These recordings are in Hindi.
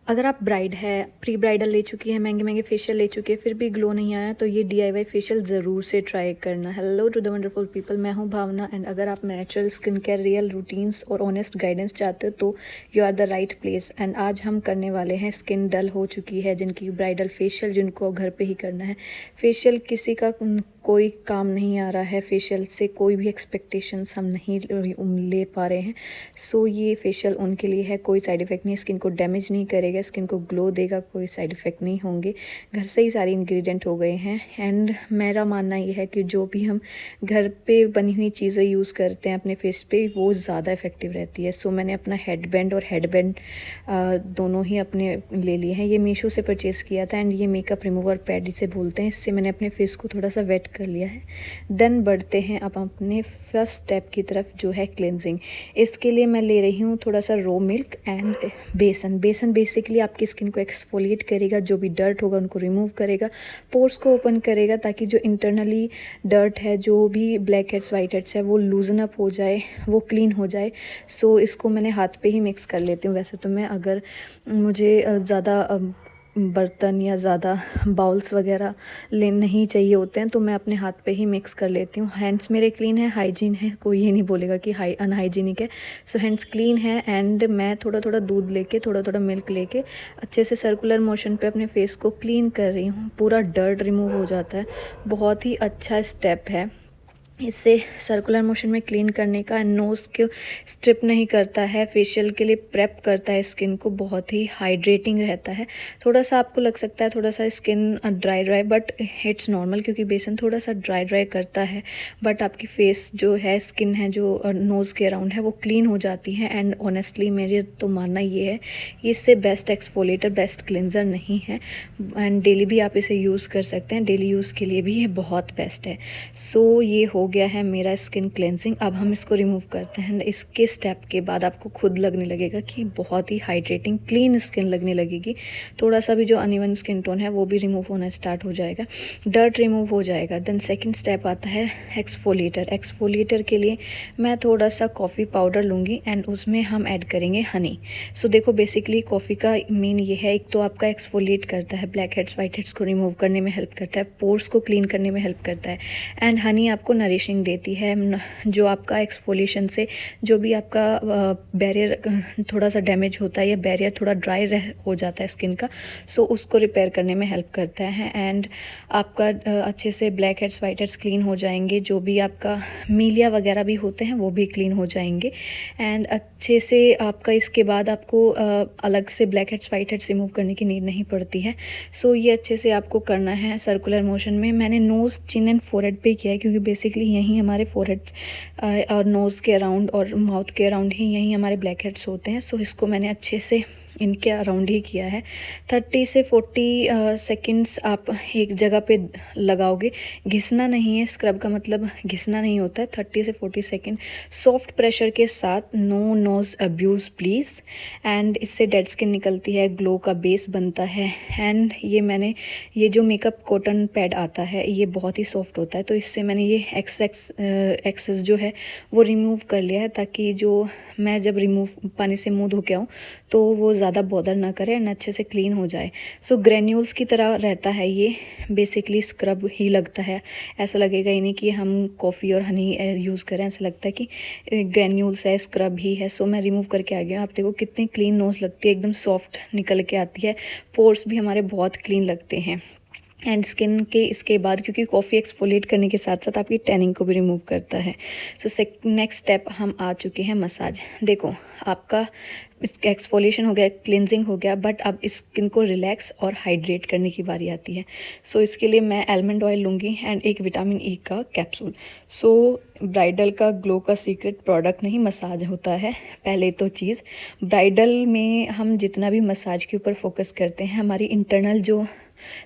अगर आप ब्राइड है, प्री ब्राइडल ले चुकी है, महंगे महंगे फेशियल ले चुकी है, फिर भी ग्लो नहीं आया, तो ये DIY फेशियल ज़रूर से ट्राई करना। Hello to the wonderful people, मैं हूँ भावना एंड अगर आप natural skin care, real routines और ऑनेस्ट गाइडेंस चाहते हो तो you are the right place. And आज हम करने वाले हैं स्किन डल हो चुकी है जिनकी ब्राइडल फेशियल, जिनको घर पे ही करना है फेशियल। किसी का कोई काम नहीं आ रहा है, फेशियल से कोई भी एक्सपेक्टेशंस हम नहीं ले पा रहे हैं। सो ये फेशियल उनके लिए है, कोई साइड इफ़ेक्ट नहीं, स्किन को डैमेज नहीं करेगा, स्किन को ग्लो देगा, कोई साइड इफ़ेक्ट नहीं होंगे। घर से ही सारे इंग्रेडिएंट हो गए हैं। एंड मेरा मानना ये है कि जो भी हम घर पे बनी हुई चीज़ें यूज़ करते हैं अपने फेस पे, वो ज़्यादा इफ़ेक्टिव रहती है। सो मैंने अपना हेडबैंड और हेडबैंड दोनों ही अपने ले लिए हैं। ये मीशो से परचेज़ किया था एंड ये मेकअप रिमूवर पैड इसे बोलते हैं। इससे मैंने अपने फेस को थोड़ा सा वेट कर लिया है। देन बढ़ते हैं अब अपने फर्स्ट स्टेप की तरफ, जो है क्लेंजिंग। इसके लिए मैं ले रही हूँ थोड़ा सा रो मिल्क एंड बेसन। बेसन बेसिकली आपकी स्किन को एक्सफोलिएट करेगा, जो भी डर्ट होगा उनको रिमूव करेगा, पोर्स को ओपन करेगा ताकि जो इंटरनली डर्ट है, जो भी ब्लैक हेड्स वाइट हेड्स है, वो लूजन अप हो जाए, वो क्लीन हो जाए। सो इसको मैंने हाथ पे ही मिक्स कर लेती हूँ। वैसे तो मैं अगर मुझे ज़्यादा बर्तन या ज़्यादा बाउल्स वगैरह ले नहीं चाहिए होते हैं तो मैं अपने हाथ पे ही मिक्स कर लेती हूँ। हैंड्स मेरे क्लीन है, हाइजीन है, कोई ये नहीं बोलेगा कि अनहाइजीनिक है। सो हैंड्स क्लीन है एंड मैं थोड़ा थोड़ा दूध लेके, थोड़ा थोड़ा मिल्क लेके अच्छे से सर्कुलर मोशन पे अपने फेस को क्लीन कर रही हूँ। पूरा डर्ट रिमूव हो जाता है। बहुत ही अच्छा स्टेप है। इससे सर्कुलर मोशन में क्लीन करने का, नोज़ को स्ट्रिप नहीं करता है, फेशियल के लिए प्रेप करता है स्किन को, बहुत ही हाइड्रेटिंग रहता है। थोड़ा सा आपको लग सकता है थोड़ा सा skin dry dry, but it's normal क्योंकि बेसन थोड़ा सा ड्राई ड्राई करता है। बट आपकी फेस जो है, स्किन है जो नोज़ के अराउंड है, वो क्लीन हो जाती है। एंड ऑनेस्टली मेरे तो मानना ये है कि इससे बेस्ट एक्सफोलिएटर, बेस्ट क्लिनजर नहीं है। एंड डेली भी आप इसे यूज़ कर सकते हैं, डेली यूज़ के लिए भी ये बहुत बेस्ट है। सो ये हो गया है मेरा स्किन क्लेंजिंग। अब हम इसको रिमूव करते हैं। इसके स्टेप के बाद आपको खुद लगने लगेगा कि बहुत ही हाइड्रेटिंग क्लीन स्किन लगने लगेगी। थोड़ा सा भी जो अनइवन स्किन टोन है वो भी रिमूव होना स्टार्ट हो जाएगा, डर्ट रिमूव हो जाएगा। देन सेकंड स्टेप आता है एक्सफोलिएटर। एक्सफोलिएटर के लिए मैं थोड़ा सा कॉफ़ी पाउडर लूँगी एंड उसमें हम ऐड करेंगे हनी। सो देखो बेसिकली कॉफ़ी का मेन ये है, एक तो आपका एक्सफोलिएट करता है, ब्लैक हेड्स वाइट हेड्स को रिमूव करने में हेल्प करता है, पोर्स को क्लीन करने में हेल्प करता है। एंड हनी आपको नरिशिंग देती है, जो आपका एक्सफोलिएशन से जो भी आपका बैरियर थोड़ा सा डैमेज होता है या बैरियर थोड़ा ड्राई हो जाता है स्किन का, सो उसको रिपेयर करने में हेल्प करता है। एंड आपका अच्छे से black heads white heads clean हो जाएंगे, जो भी आपका मीलिया वगैरह भी होते हैं वो भी क्लीन हो जाएंगे। एंड अच्छे से आपका इसके बाद आपको अलग से black heads white heads remove करने की नीड नहीं पड़ती है। सो ये अच्छे से आपको करना है सर्कुलर मोशन में। मैंने नोज़, चिन एंड फोरहेड पे किया है क्योंकि बेसिकली यहीं हमारे फोरहेड और नोज़ के अराउंड और माउथ के अराउंड ही यहीं हमारे ब्लैक हेड्स होते हैं। सो इसको मैंने अच्छे से इनके अराउंड ही किया है। 30 से 40 सेकंड्स आप एक जगह पे लगाओगे, घिसना नहीं है। स्क्रब का मतलब घिसना नहीं होता है। 30 से 40 सेकंड सॉफ्ट प्रेशर के साथ, no nose abuse please. And इससे डेड स्किन निकलती है, ग्लो का बेस बनता है। एंड ये जो मेकअप कॉटन पैड आता है ये बहुत ही सॉफ्ट होता है, तो इससे मैंने ये एक्सेस जो है वो रिमूव कर लिया है, ताकि जो मैं जब पानी से मुँह धो के आऊँ तो वो ज़्यादा बॉदर ना करे एंड अच्छे से क्लीन हो जाए। सो ग्रेन्यूल्स की तरह रहता है ये, बेसिकली स्क्रब ही लगता है। ऐसा लगेगा ही नहीं कि हम कॉफ़ी और हनी यूज़ करें, ऐसा लगता है कि ग्रेन्यूल्स है, स्क्रब ही है। सो मैं रिमूव करके आ गया हूँ। आप देखो कितनी क्लीन नोज़ लगती है, एकदम सॉफ्ट निकल के आती है, पोर्स भी हमारे बहुत क्लीन लगते हैं। एंड स्किन के इसके बाद, क्योंकि कॉफ़ी एक्सफोलिएट करने के साथ साथ आपकी टैनिंग को भी रिमूव करता है। सो नेक्स्ट स्टेप हम आ चुके हैं मसाज। देखो आपका एक्सफोलिएशन हो गया, क्लिनजिंग हो गया, बट अब इस स्किन को रिलैक्स और हाइड्रेट करने की बारी आती है। सो इसके लिए मैं आलमंड ऑयल लूँगी एंड एक विटामिन ई का कैप्सूल। सो ब्राइडल का ग्लो का सीक्रेट प्रोडक्ट नहीं, मसाज होता है पहले तो चीज़। ब्राइडल में हम जितना भी मसाज के ऊपर फोकस करते हैं, हमारी इंटरनल जो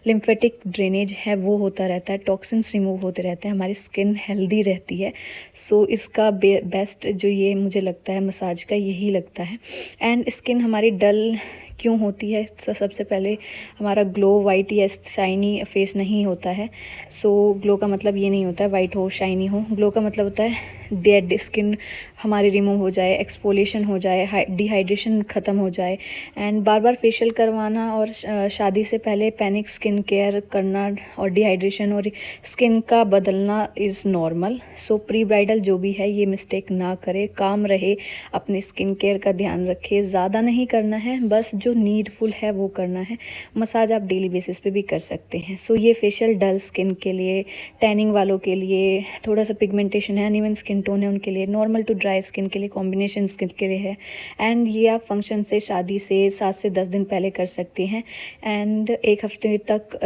लिम्फेटिक ड्रेनेज है वो होता रहता है, टॉक्सिन्स रिमूव होते रहते हैं, हमारी स्किन हेल्दी रहती है। सो इसका बेस्ट जो ये मुझे लगता है मसाज का, यही लगता है। एंड स्किन हमारी डल क्यों होती है? तो सबसे पहले हमारा ग्लो वाइट या शाइनी फेस नहीं होता है। सो ग्लो का मतलब ये नहीं होता है वाइट हो, शाइनी हो। ग्लो का मतलब होता है डेड स्किन हमारी रिमूव हो जाए, एक्सफोलिएशन हो जाए, डिहाइड्रेशन ख़त्म हो जाए। एंड बार बार फेशियल करवाना और शादी से पहले पैनिक स्किन केयर करना और डिहाइड्रेशन और स्किन का बदलना is normal. So pre bridal जो भी है ये मिस्टेक ना करे, काम रहे, अपनी स्किन केयर का ध्यान रखे, ज़्यादा नहीं करना है, बस जो नीडफुल है वो करना है। मसाज आप डेली बेसिस पे भी कर सकते हैं। सो ये फेशियल डल स्किन के लिए, टैनिंग वालों के लिए, थोड़ा सा पिगमेंटेशन है, अनइवन स्किन टोन है उनके लिए, नॉर्मल टू ड्राई स्किन के लिए, कॉम्बिनेशन स्किन के लिए है। एंड ये आप फंक्शन से, शादी से 7 से 10 दिन पहले कर सकते हैं। एंड 1 हफ्ते तक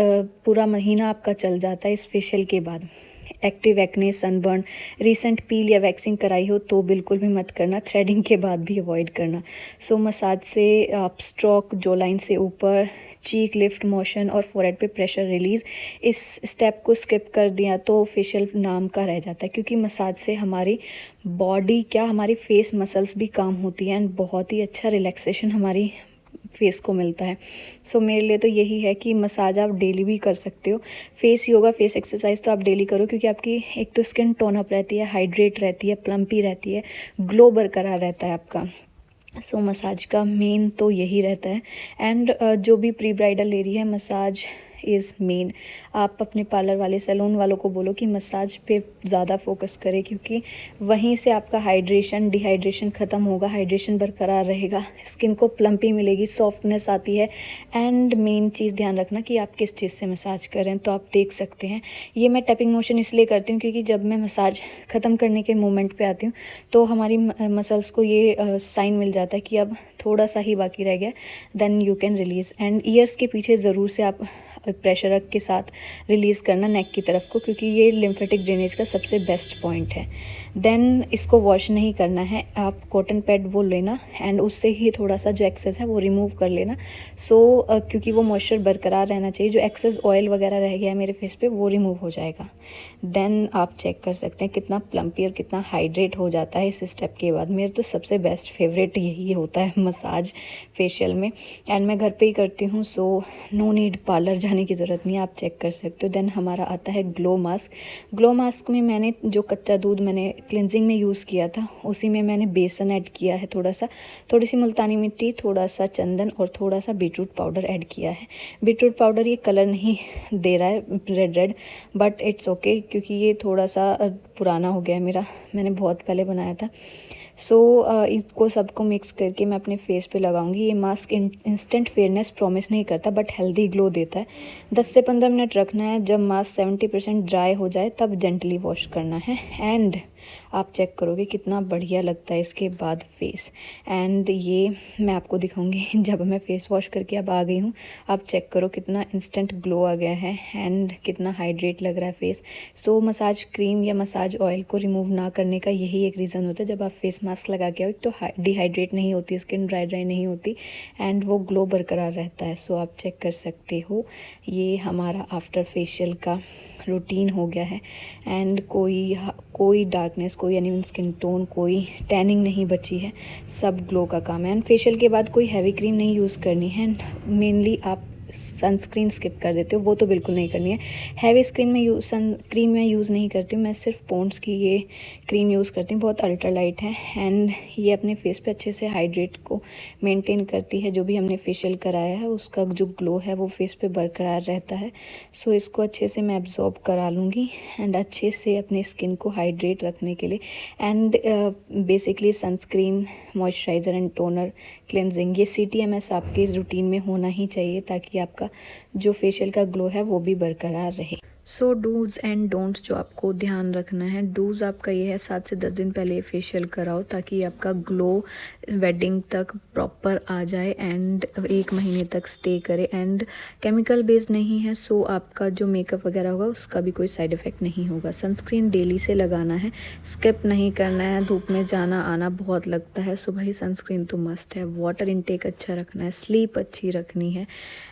पूरा महीना आपका चल जाता है इस फेशियल के बाद। एक्टिव एक्ने, सनबर्न, रीसेंट पील या वैक्सिंग कराई हो तो बिल्कुल भी मत करना, थ्रेडिंग के बाद भी अवॉइड करना। सो मसाज से आप स्ट्रोक, जो लाइन से ऊपर, चीक लिफ्ट मोशन और फोरहेड पे प्रेशर रिलीज़, इस स्टेप को स्किप कर दिया तो फेशियल नाम का रह जाता है। क्योंकि मसाज से हमारी बॉडी क्या, हमारी फेस मसल्स भी काम होती हैं एंड बहुत ही अच्छा रिलैक्सेशन हमारी फेस को मिलता है। सो मेरे लिए तो यही है कि मसाज आप डेली भी कर सकते हो। फेस योगा, फेस एक्सरसाइज तो आप डेली करो, क्योंकि आपकी एक तो स्किन टोन अप रहती है, हाइड्रेट रहती है, प्लम्पी रहती है, ग्लो बरकरार रहता है आपका। सो मसाज का मेन तो यही रहता है। एंड जो भी प्री ब्राइडल ले रही है, मसाज इज़ मेन। आप अपने पार्लर वाले, सैलून वालों को बोलो कि मसाज पे ज़्यादा फोकस करें, क्योंकि वहीं से आपका हाइड्रेशन, डिहाइड्रेशन ख़त्म होगा, हाइड्रेशन बरकरार रहेगा, स्किन को प्लम्पी मिलेगी, सॉफ्टनेस आती है। एंड मेन चीज़ ध्यान रखना कि आप किस चीज़ से मसाज करें। तो आप देख सकते हैं, ये मैं टैपिंग मोशन इसलिए करती हूँ क्योंकि जब मैं मसाज ख़त्म करने के मोमेंट पे आती हूँ तो हमारी मसल्स को ये साइन मिल जाता है कि अब थोड़ा सा ही बाकी रह गया, then you can release. And ears के पीछे ज़रूर से आप प्रेशर के साथ रिलीज़ करना नेक की तरफ को, क्योंकि ये लिम्फेटिक ड्रेनेज का सबसे बेस्ट पॉइंट है। देन इसको वॉश नहीं करना है, आप कॉटन पैड वो लेना एंड उससे ही थोड़ा सा जो एक्सेस है वो रिमूव कर लेना। सो क्योंकि वो मॉइस्चर बरकरार रहना चाहिए, जो एक्सेस ऑयल वगैरह रह गया है मेरे फेस पे वो रिमूव हो जाएगा। देन आप चेक कर सकते हैं कितना प्लम्पी और कितना हाइड्रेट हो जाता है इस स्टेप के बाद। मेरे तो सबसे बेस्ट फेवरेट यही होता है मसाज फेशियल में। एंड मैं घर पे ही करती हूँ, सो नो नीड पार्लर जाने की ज़रूरत नहीं है, आप चेक कर सकते हो। देन हमारा आता है ग्लो मास्क। ग्लो मास्क में मैंने जो कच्चा दूध मैंने क्लिनजिंग में यूज़ किया था, उसी में मैंने बेसन ऐड किया है, थोड़ी सी मुल्तानी मिट्टी, थोड़ा सा चंदन और थोड़ा सा बीटरूट पाउडर ऐड किया है। बीटरूट पाउडर ये कलर नहीं दे रहा है रेड, बट इट्स ओके, क्योंकि ये थोड़ा सा पुराना हो गया है मेरा, मैंने बहुत पहले बनाया था। सो इसको सबको मिक्स करके मैं अपने फेस पे लगाऊंगी। ये मास्क इंस्टेंट फेयरनेस प्रॉमिस नहीं करता, बट हेल्दी ग्लो देता है। 10 से 15 मिनट रखना है, जब मास्क 70% ड्राई हो जाए तब जेंटली वॉश करना है। एंड आप चेक करोगे कितना बढ़िया लगता है इसके बाद फेस। एंड ये मैं आपको दिखाऊंगी जब मैं फेस वॉश करके अब आ गई हूँ। आप चेक करो कितना इंस्टेंट ग्लो आ गया है एंड कितना हाइड्रेट लग रहा है फेस। सो मसाज क्रीम या मसाज ऑयल को रिमूव ना करने का यही एक रीज़न होता है। जब आप फेस मास्क लगा के आओ तो डिहाइड्रेट नहीं होती स्किन, ड्राई नहीं होती एंड वो ग्लो बरकरार रहता है। सो आप चेक कर सकते हो, ये हमारा आफ्टर फेशियल का रूटीन हो गया है। एंड कोई डार्कनेस, कोई अनइवन स्किन टोन, कोई टैनिंग नहीं बची है, सब ग्लो का काम है। एंड फेशियल के बाद कोई हैवी क्रीम नहीं यूज़ करनी है। मेनली आप सनस्क्रीन स्किप कर देते हो, वो तो बिल्कुल नहीं करनी है। हैवी स्क्रीन में सन क्रीम मैं यूज़ नहीं करती हूँ, मैं सिर्फ पॉन्ड्स की ये क्रीम यूज़ करती हूँ, बहुत अल्ट्रा लाइट है एंड ये अपने फेस पे अच्छे से हाइड्रेट को मेंटेन करती है। जो भी हमने फेशियल कराया है उसका जो ग्लो है वो फेस पे बरकरार रहता है। सो इसको अच्छे से मैं एब्जॉर्ब करा लूँगी एंड अच्छे से अपने स्किन को हाइड्रेट रखने के लिए and basically sunscreen, moisturiser and toner, cleansing, ये CTMS आपके रूटीन में होना ही चाहिए, ताकि आपका जो फेशियल का ग्लो है वो भी बरकरार रहे। सो डूज़ एंड डोंट्स जो आपको ध्यान रखना है, डूज़ आपका ये है 7 से 10 दिन पहले फेशियल कराओ ताकि आपका ग्लो वेडिंग तक प्रॉपर आ जाए एंड 1 महीने तक स्टे करे। एंड केमिकल बेस्ड नहीं है, सो आपका जो मेकअप वगैरह होगा उसका भी कोई साइड इफ़ेक्ट नहीं होगा। सनस्क्रीन डेली से लगाना है, स्किप नहीं करना है। धूप में जाना आना बहुत लगता है, सो भाई सनस्क्रीन तो मस्ट है। वाटर इनटेक अच्छा रखना है, स्लीप अच्छी रखनी है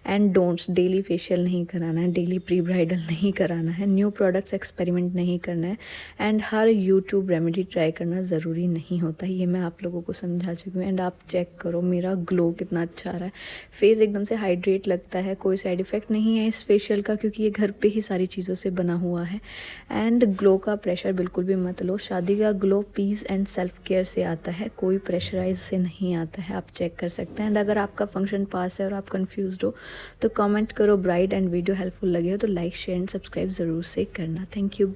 एंड डोंट्स डेली फेशियल नहीं कराना है, डेली प्री ब्राइडल नहीं कराना है, न्यू प्रोडक्ट्स एक्सपेरिमेंट नहीं करना है and her YouTube remedy try करना ज़रूरी नहीं होता है। ये मैं आप लोगों को समझा चुकी हूँ। एंड आप चेक करो मेरा ग्लो कितना अच्छा आ रहा है, फेस एकदम से हाइड्रेट लगता है, कोई साइड इफ़ेक्ट नहीं है इस फेशियल का क्योंकि ये घर पे ही सारी चीज़ों से बना हुआ है। एंड ग्लो का प्रेशर बिल्कुल भी मत लो, शादी का glow peace and self care से आता है, कोई प्रेशराइज से नहीं आता है, आप चेक कर सकते हैं। एंड अगर आपका फंक्शन पास है और आप कंफ्यूज्ड हो तो कमेंट करो ब्राइड एंड वीडियो हेल्पफुल लगे हो तो लाइक शेयर एंड सब्सक्राइब ज़रूर से करना। Thank you.